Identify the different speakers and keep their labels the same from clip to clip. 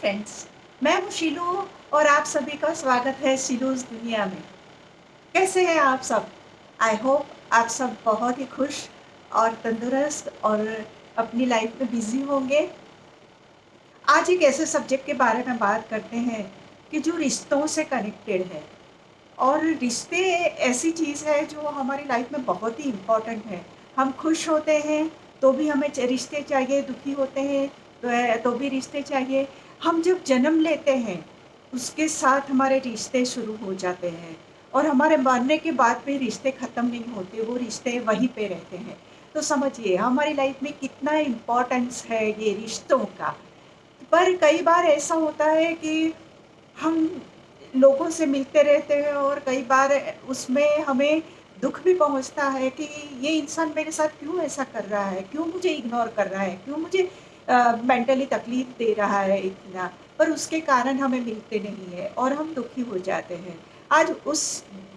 Speaker 1: Friends, मैं हूँ शीलू और आप सभी का स्वागत है शीलूज़ दुनिया में। कैसे हैं आप सब? आई होप आप सब बहुत ही खुश और तंदुरुस्त और अपनी लाइफ में बिज़ी होंगे। आज एक ऐसे सब्जेक्ट के बारे में बात करते हैं कि जो रिश्तों से कनेक्टेड है और रिश्ते ऐसी चीज़ है जो हमारी लाइफ में बहुत ही इम्पोर्टेंट है। हम खुश होते हैं तो भी हमें रिश्ते चाहिए, दुखी होते हैं तो भी रिश्ते चाहिए। हम जब जन्म लेते हैं उसके साथ हमारे रिश्ते शुरू हो जाते हैं और हमारे मरने के बाद भी रिश्ते ख़त्म नहीं होते, वो रिश्ते वहीं पे रहते हैं। तो समझिए हमारी लाइफ में कितना इम्पोर्टेंस है ये रिश्तों का। पर कई बार ऐसा होता है कि हम लोगों से मिलते रहते हैं और कई बार उसमें हमें दुःख भी पहुँचता है कि ये इंसान मेरे साथ क्यों ऐसा कर रहा है? क्यों मुझे इग्नोर कर रहा है? क्यों मुझे मेंटली तकलीफ़ दे रहा है इतना? पर उसके कारण हमें मिलते नहीं हैं और हम दुखी हो जाते हैं। आज उस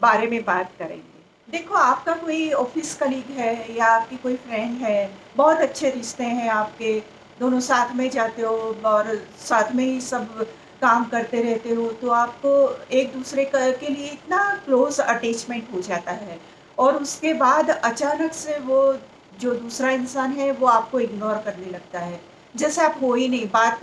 Speaker 1: बारे में बात करेंगे। देखो आपका कोई ऑफ़िस कलीग है या आपकी कोई फ्रेंड है, बहुत अच्छे रिश्ते हैं आपके, दोनों साथ में जाते हो और साथ में ही सब काम करते रहते हो, तो आपको एक-दूसरे के लिए इतना क्लोज़ अटैचमेंट हो जाता है और उसके बाद अचानक से वो जो दूसरा इंसान है, वो आपको इग्नोर करने लगता है। जैसे आप हो ही नहीं, बात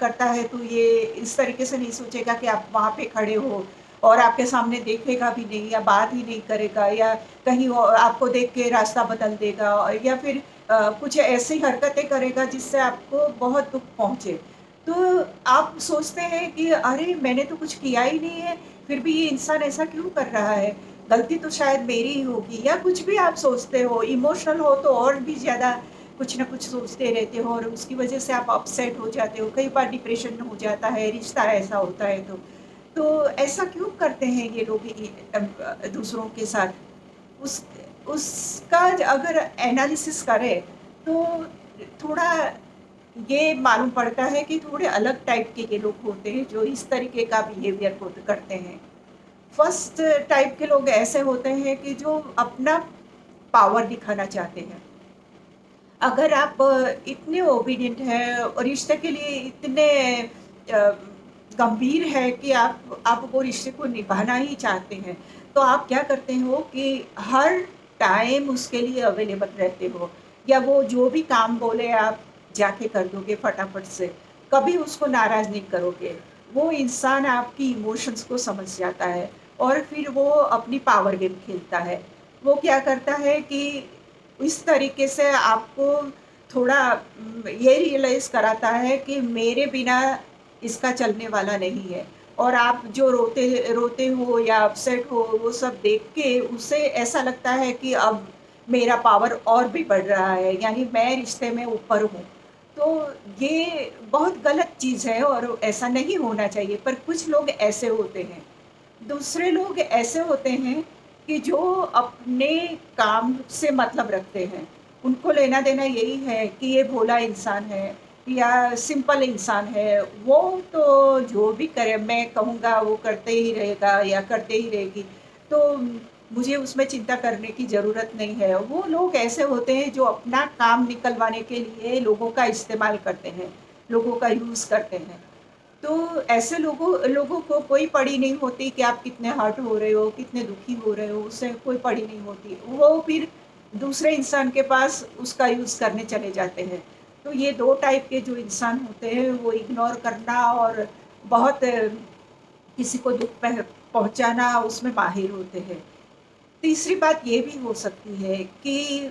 Speaker 1: करता है तो ये इस तरीके से नहीं सोचेगा कि आप वहाँ पे खड़े हो और आपके सामने देखेगा भी नहीं या बात ही नहीं करेगा या कहीं और आपको देख के रास्ता बदल देगा और या फिर कुछ ऐसी हरकतें करेगा जिससे आपको बहुत दुःख पहुँचे। तो आप सोचते हैं कि अरे! मैंने तो कुछ किया ही नहीं है, फिर भी ये इंसान ऐसा क्यों कर रहा है? गलती तो शायद मेरी ही होगी या कुछ भी आप सोचते हो, इमोशनल हो तो और भी ज़्यादा कुछ न कुछ सोचते रहते हो और उसकी वजह से आप अपसेट हो जाते हो। कई बार डिप्रेशन हो जाता है, रिश्ता ऐसा होता है तो। तो ऐसा क्यों करते हैं ये लोग दूसरों के साथ? उस उसका अगर एनालिसिस करें तो थोड़ा ये मालूम पड़ता है कि थोड़े अलग टाइप के ये लोग होते हैं जो इस तरीके का बिहेवियर करते हैं। फर्स्ट टाइप के लोग ऐसे होते हैं कि जो अपना पावर दिखाना चाहते हैं। अगर आप इतने ओबीडिएंट हैं और रिश्ते के लिए इतने अ, गंभीर है कि आप वो रिश्ते को निभाना ही चाहते हैं, तो आप क्या करते हो कि हर टाइम उसके लिए अवेलेबल रहते हो या वो जो भी काम बोले आप जाके कर दोगे फटाफट से, कभी उसको नाराज़ नहीं करोगे। वो इंसान आपकी इमोशंस को समझ जाता है और फिर वो अपनी पावर गेम खेलता है। वो क्या करता है कि इस तरीके से आपको थोड़ा ये रियलाइज़ कराता है कि मेरे बिना इसका चलने वाला नहीं है और आप जो रोते रोते हो या अपसेट हो, वो सब देख के उसे ऐसा लगता है कि अब मेरा पावर और भी बढ़ रहा है, यानी मैं रिश्ते में ऊपर हूँ। तो ये बहुत गलत चीज़ है और ऐसा नहीं होना चाहिए, पर कुछ लोग ऐसे होते हैं। दूसरे लोग ऐसे होते हैं कि जो अपने काम से मतलब रखते हैं। उनको लेना-देना यही है कि ये भोला इंसान है या सिंपल इंसान है, वो तो जो भी करे मैं कहूँगा वो करते ही रहेगा या करते ही रहेगी, तो मुझे उसमें चिंता करने की ज़रूरत नहीं है। वो लोग ऐसे होते हैं जो अपना काम निकलवाने के लिए लोगों का इस्तेमाल करते हैं, लोगों का यूज़ करते हैं। तो ऐसे लोगों लोगों को कोई पड़ी नहीं होती कि आप कितने हर्ट हो रहे हो, कितने दुखी हो रहे हो, उससे कोई पड़ी नहीं होती। वो फिर दूसरे इंसान के पास उसका यूज़ करने चले जाते हैं। तो ये 2 टाइप के जो इंसान होते हैं, वो इग्नोर करना और बहुत किसी को दुःख पहुँचाना उसमें माहिर होते हैं। तीसरी बात ये भी हो सकती है कि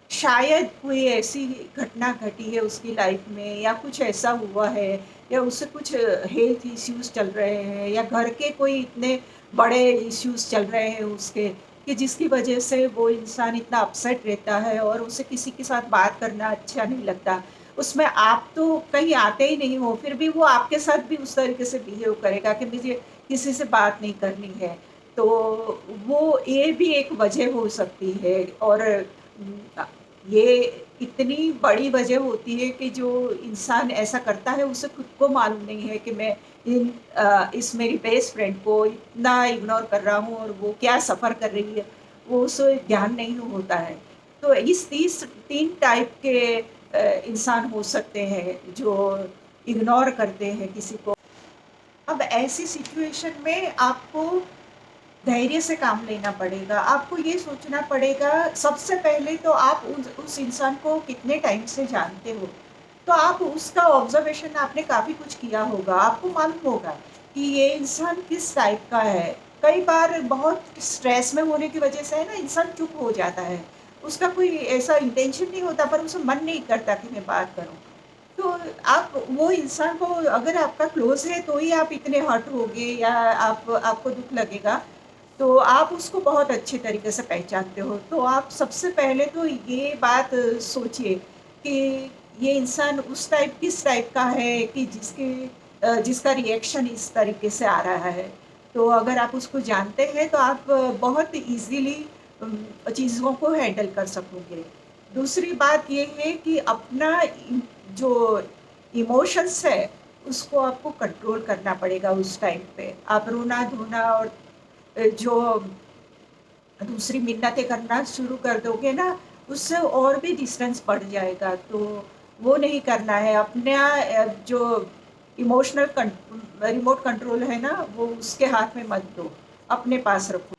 Speaker 1: शायद कोई ऐसी घटना घटी है उसकी लाइफ में या कुछ ऐसा हुआ है या उससे कुछ हेल्थ इश्यूज़ चल रहे हैं या घर के कोई इतने बड़े इश्यूज़ चल रहे हैं उसके कि जिसकी वजह से वो इंसान इतना अपसेट रहता है और उसे किसी के साथ बात करना अच्छा नहीं लगता। उसमें आप तो कहीं आते ही नहीं हो, फिर भी वो आपके साथ भी उस तरीके से बिहेव करेगा कि मुझे किसी से बात नहीं करनी है। तो वो ये भी एक वजह हो सकती है और ये इतनी बड़ी वजह होती है कि जो इंसान ऐसा करता है उसे खुद को मालूम नहीं है कि मैं इस मेरी बेस्ट फ्रेंड को इतना इग्नोर कर रहा हूँ और वो क्या सफ़र कर रही है, वो उसे ध्यान नहीं होता है। तो इस 3 टाइप के इंसान हो सकते हैं जो इग्नोर करते हैं किसी को। अब ऐसी सिचुएशन में आपको धैर्य से काम लेना पड़ेगा। आपको ये सोचना पड़ेगा, सबसे पहले तो आप उस इंसान को कितने टाइम से जानते हो। तो आप उसका ऑब्ज़र्वेशन आपने काफ़ी कुछ किया होगा, आपको मालूम होगा कि ये इंसान किस टाइप का है। कई बार बहुत स्ट्रेस में होने की वज़ह से है ना, इंसान चुप हो जाता है। उसका कोई ऐसा इंटेंशन नहीं होता, पर उसे मन नहीं करता कि मैं बात करूँ। तो आप वो इंसान को, अगर आपका क्लोज़ है तो ही आप इतने हर्ट होगे या आप आपको दुःख लगेगा, तो आप उसको बहुत अच्छे तरीके से पहचानते हो। तो आप सबसे पहले तो ये बात सोचिए कि ये इंसान उस टाइप किस टाइप का है कि जिसका रिएक्शन इस तरीके से आ रहा है। तो अगर आप उसको जानते हैं तो आप बहुत ईज़िली चीज़ों को हैंडल कर सकोगे। दूसरी बात ये है कि अपना जो इमोशंस है, उसको आपको कंट्रोल करना पड़ेगा उस टाइम पे। आप रोना-धोना और जो दूसरी मिन्नतें करना शुरू कर दोगे ना, उससे और भी डिस्टेंस बढ़ जाएगा। तो वो नहीं करना है। अपना जो इमोशनल रिमोट कंट्रोल है ना, वो उसके हाथ में मत दो, अपने पास रखो।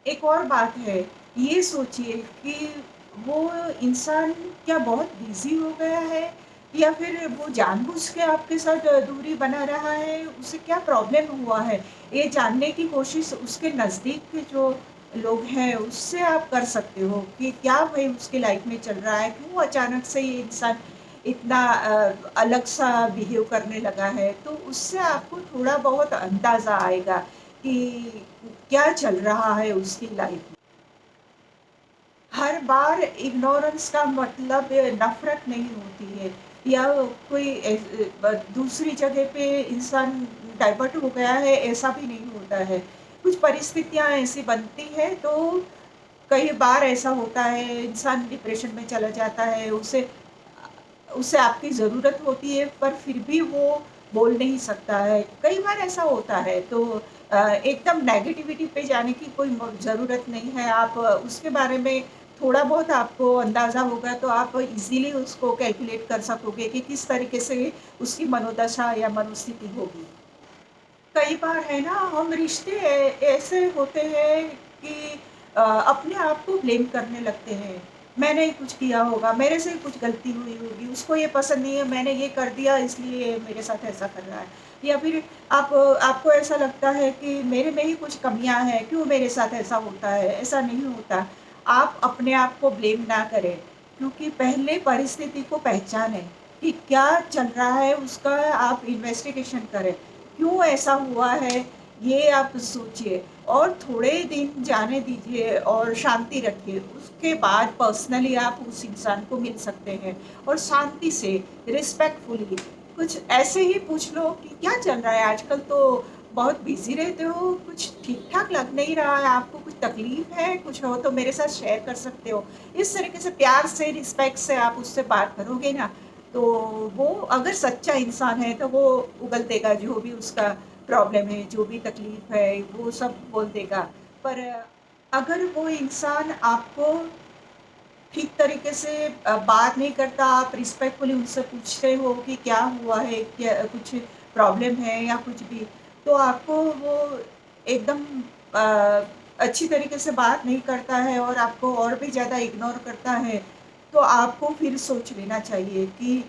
Speaker 1: एक और बात है, ये सोचिए कि वो इंसान क्या बहुत बिज़ी हो गया है या फिर वो जानबूझ के आपके साथ दूरी बना रहा है, उसे क्या प्रॉब्लम हुआ है? ये जानने की कोशिश उसके नज़दीक के जो लोग हैं, उससे आप कर सकते हो कि क्या भई उसकी लाइफ़ में चल रहा है? क्यों अचानक से ये इंसान इतना अलग-सा बिहेव करने लगा है? तो उससे आपको थोड़ा बहुत अंदाज़ा आएगा कि क्या चल रहा है उसकी लाइफ में। हर बार इग्नोरेंस का मतलब नफ़रत नहीं होती है या कोई दूसरी जगह पे इंसान डाइवर्ट हो गया है, ऐसा भी नहीं होता है। कुछ परिस्थितियाँ ऐसी बनती हैं तो कई बार ऐसा होता है, इंसान डिप्रेशन में चला जाता है, उसे आपकी ज़रूरत होती है पर फिर भी वो बोल नहीं सकता है। कई बार ऐसा होता है तो एकदम नेगेटिविटी पे जाने की कोई ज़रूरत नहीं है। आप उसके बारे में थोड़ा बहुत आपको अंदाज़ा होगा तो आप इज़िली उसको कैलकुलेट कर सकोगे कि किस तरीके से उसकी मनोदशा या मनोस्थिति होगी। कई बार है ना, हम रिश्ते ऐसे होते हैं कि अपने आप को ब्लेम करने लगते हैं। मैंने ही कुछ किया होगा, मेरे से ही कुछ गलती हुई होगी, उसको ये पसंद नहीं है, मैंने ये कर दिया इसलिए ये मेरे साथ ऐसा कर रहा है। या फिर आपको ऐसा लगता है कि मेरे में ही कुछ कमियाँ हैं, क्यों मेरे साथ ऐसा होता है? ऐसा नहीं होता। आप अपने आप को ब्लेम ना करें, क्योंकि पहले परिस्थिति को पहचानें कि क्या चल रहा है, उसका आप इन्वेस्टिगेशन करें। क्यों ऐसा हुआ है, ये आप सोचिए और थोड़े दिन जाने दीजिए और शांति रखिए। उसके बाद पर्सनली आप उस इंसान को मिल सकते हैं और शांति से, रिस्पेक्टफुली कुछ ऐसे ही पूछ लो कि क्या चल रहा है आजकल, तो बहुत बिज़ी रहते हो, कुछ ठीक-ठाक लग नहीं रहा है, आपको कुछ तकलीफ़ है, कुछ हो तो मेरे साथ शेयर कर सकते हो। इस तरीके से प्यार से, रिस्पेक्ट से आप उससे बात करोगे ना, तो वो अगर सच्चा इंसान है तो वो उगल देगा, जो भी उसका प्रॉब्लम है, जो भी तकलीफ़ है, वो सब बोल देगा। पर अगर वो इंसान आपको ठीक तरीके से बात नहीं करता, आप रिस्पेक्टफुली उनसे पूछते हो कि क्या हुआ है, क्या कुछ प्रॉब्लम है या कुछ भी, तो आपको वो एकदम अ, अच्छी तरीके से बात नहीं करता है और आपको और भी ज़्यादा इग्नोर करता है, तो आपको फिर सोच लेना चाहिए कि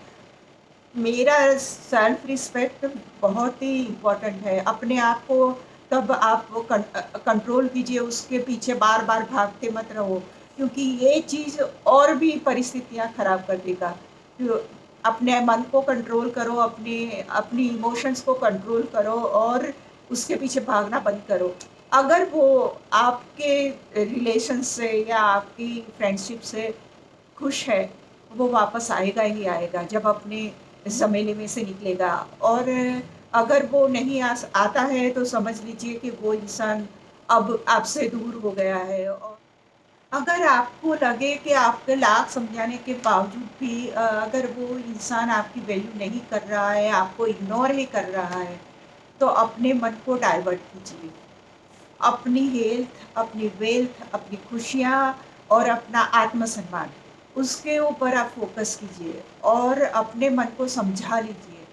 Speaker 1: मेरा सेल्फ रिस्पेक्ट बहुत ही इम्पोर्टेंट है। अपने आप को तब आप वो कंट्रोल कीजिए, उसके पीछे बार-बार भागते मत रहो, क्योंकि ये चीज़ और भी परिस्थितियाँ खराब कर देगा। तो अपने मन को कंट्रोल करो, अपनी इमोशंस को कंट्रोल करो और उसके पीछे भागना बंद करो। अगर वो आपके रिलेशन से या आपकी फ्रेंडशिप से खुश है, वो वापस आएगा ही आएगा जब अपने ज़मेले में से निकलेगा। और अगर वो नहीं आता है तो समझ लीजिए कि वो इंसान अब आपसे दूर हो गया है। और अगर आपको लगे कि आपके लाख समझाने के बावजूद भी अगर वो इंसान आपकी वैल्यू नहीं कर रहा है, आपको इग्नोर ही कर रहा है, तो अपने मन को डाइवर्ट कीजिए। अपनी हेल्थ, अपनी वेल्थ, अपनी खुशियाँ और अपना आत्मसम्मान, उसके ऊपर आप फ़ोकस कीजिए और अपने मन को समझा लीजिए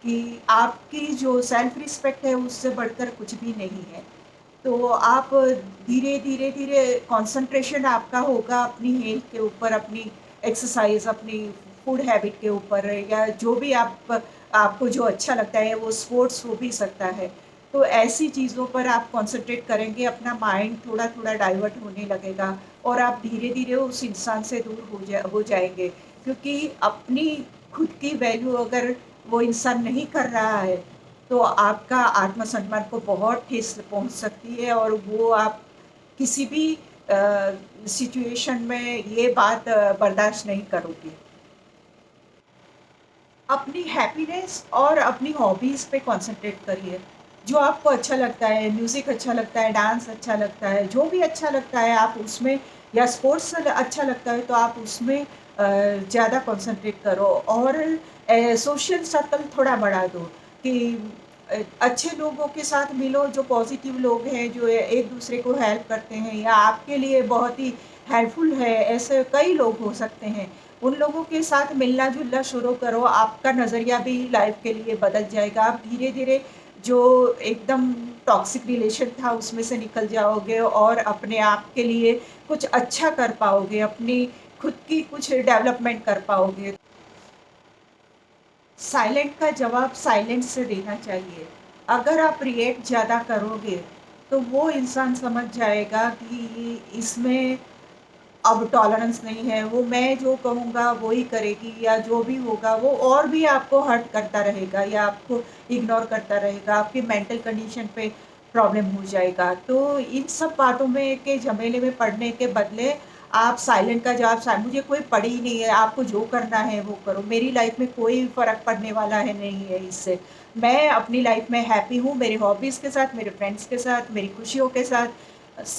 Speaker 1: कि आपकी जो सेल्फ रिस्पेक्ट है उससे बढ़कर कुछ भी नहीं है। तो आप धीरे, धीरे, धीरे कंसंट्रेशन आपका होगा अपनी हेल्थ के ऊपर, अपनी एक्सरसाइज़, अपनी फूड हैबिट के ऊपर या जो भी आपको जो अच्छा लगता है, वो स्पोर्ट्स हो भी सकता है। तो ऐसी चीज़ों पर आप कंसंट्रेट करेंगे, अपना माइंड थोड़ा-थोड़ा डाइवर्ट होने लगेगा और आप धीरे-धीरे उस इंसान से दूर हो जाएँगे। क्योंकि अपनी खुद की वैल्यू अगर वो इंसान नहीं कर रहा है, तो आपका आत्मसम्मान को बहुत ठेस पहुँच सकती है और वो आप किसी भी सिचुएशन में ये बात बर्दाश्त नहीं करोगे। अपनी हैप्पीनेस और अपनी हॉबीज़ पे कॉन्संट्रेट करिए। जो आपको अच्छा लगता है, म्यूज़िक अच्छा लगता है, डांस अच्छा लगता है, जो भी अच्छा लगता है आप उसमें या स्पोर्ट्स अच्छा लगता है तो आप उसमें ज़्यादा कॉन्संट्रेट करो और सोशल सर्कल थोड़ा बढ़ा दो कि अच्छे लोगों के साथ मिलो जो पॉज़िटिव लोग हैं, जो एक-दूसरे को हेल्प करते हैं या आपके लिए बहुत ही हेल्पफुल है, ऐसे कई लोग हो सकते हैं। उन लोगों के साथ मिलना-जुलना शुरू करो, आपका नज़रिया भी लाइफ़ के लिए बदल जाएगा। आप धीरे-धीरे जो एकदम टॉक्सिक रिलेशन था उसमें से निकल जाओगे और अपने आप के लिए कुछ अच्छा कर पाओगे, अपनी खुद की कुछ डेवलपमेंट कर पाओगे। साइलेंट का जवाब साइलेंट से देना चाहिए। अगर आप रिएक्ट ज़्यादा करोगे, तो वो इंसान समझ जाएगा कि इसमें अब टॉलरेंस नहीं है, वो मैं जो कहूँगा वो ही करेगी या जो भी होगा वो और भी आपको हर्ट करता रहेगा या आपको इग्नोर करता रहेगा, आपकी मेंटल कंडीशन पे प्रॉब्लम हो जाएगा। तो इन सब बातों में के झमेले में पड़ने के बदले आप साइलेंट का जवाब सा मुझे कोई पड़ी ही नहीं है, आपको जो करना है वो करो, मेरी लाइफ़ में कोई फ़र्क पड़ने वाला है नहीं है इससे। मैं अपनी लाइफ़ में हैप्पी हूँ, मेरे हॉबीज़ के साथ, मेरे फ्रेंड्स के साथ, मेरी खुशियों के साथ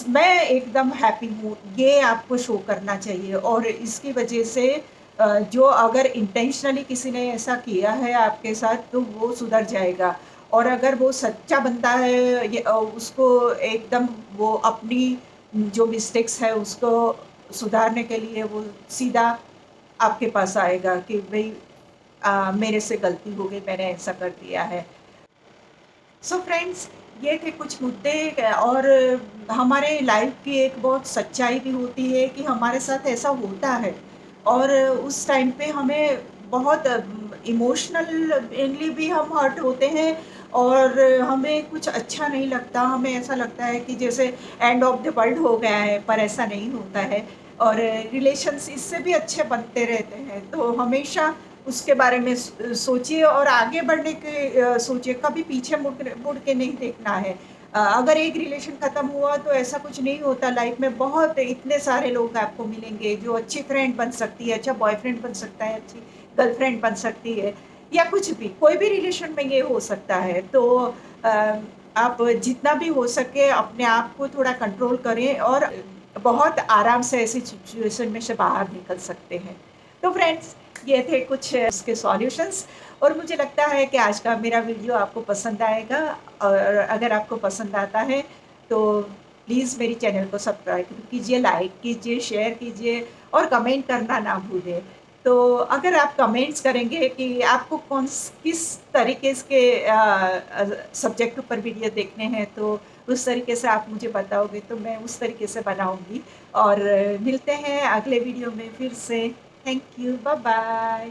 Speaker 1: मैं एकदम हैप्पी हूँ, ये आपको शो करना चाहिए और इसकी वजह से जो अगर इंटेंशनली किसी ने ऐसा किया है आपके साथ तो वो सुधर जाएगा और अगर वो सच्चा बंदा है उसको एकदम वो अपनी जो मिस्टेक्स है उसको सुधारने के लिए वो सीधा आपके पास आएगा कि भई मेरे से गलती हो गई, मैंने ऐसा कर दिया है। सो फ्रेंड्स ये थे कुछ मुद्दे और हमारे लाइफ की एक बहुत सच्चाई भी होती है कि हमारे साथ ऐसा होता है और उस टाइम पे हमें बहुत इमोशनली भी हम हर्ट होते हैं और हमें कुछ अच्छा नहीं लगता हमें ऐसा लगता है कि जैसे एंड ऑफ द वर्ल्ड हो गया है पर ऐसा नहीं होता है और रिलेशंस इससे भी अच्छे बनते रहते हैं तो हमेशा उसके बारे में सोचिए और आगे बढ़ने के सोचिए, कभी पीछे मुड़ के नहीं देखना है। अगर एक रिलेशन खत्म हुआ तो ऐसा कुछ नहीं होता लाइफ में बहुत इतने सारे लोग आपको मिलेंगे जो अच्छी फ्रेंड बन सकती है, अच्छा बॉयफ्रेंड बन सकता है, अच्छी गर्लफ्रेंड बन सकती है या कुछ भी, कोई भी रिलेशन में ये हो सकता है। तो अ, आप जितना भी हो सके अपने आप को थोड़ा कंट्रोल करें और बहुत आराम से ऐसी सिचुएशन में से बाहर निकल सकते हैं। तो फ्रेंड्स ये थे कुछ उसके सॉल्यूशंस और मुझे लगता है कि आज का मेरा वीडियो आपको पसंद आएगा और अगर आपको पसंद आता है तो प्लीज़ मेरी चैनल को सब्सक्राइब कीजिए, लाइक कीजिए, शेयर कीजिए और कमेंट करना ना भूलें। तो अगर आप कमेंट्स करेंगे कि आपको किस तरीके के सब्जेक्ट पर वीडियो देखने हैं तो उस तरीके से आप मुझे बताओगे तो मैं उस तरीके से बनाऊँगी और मिलते हैं अगले वीडियो में फिर से। Thank you. Bye-bye.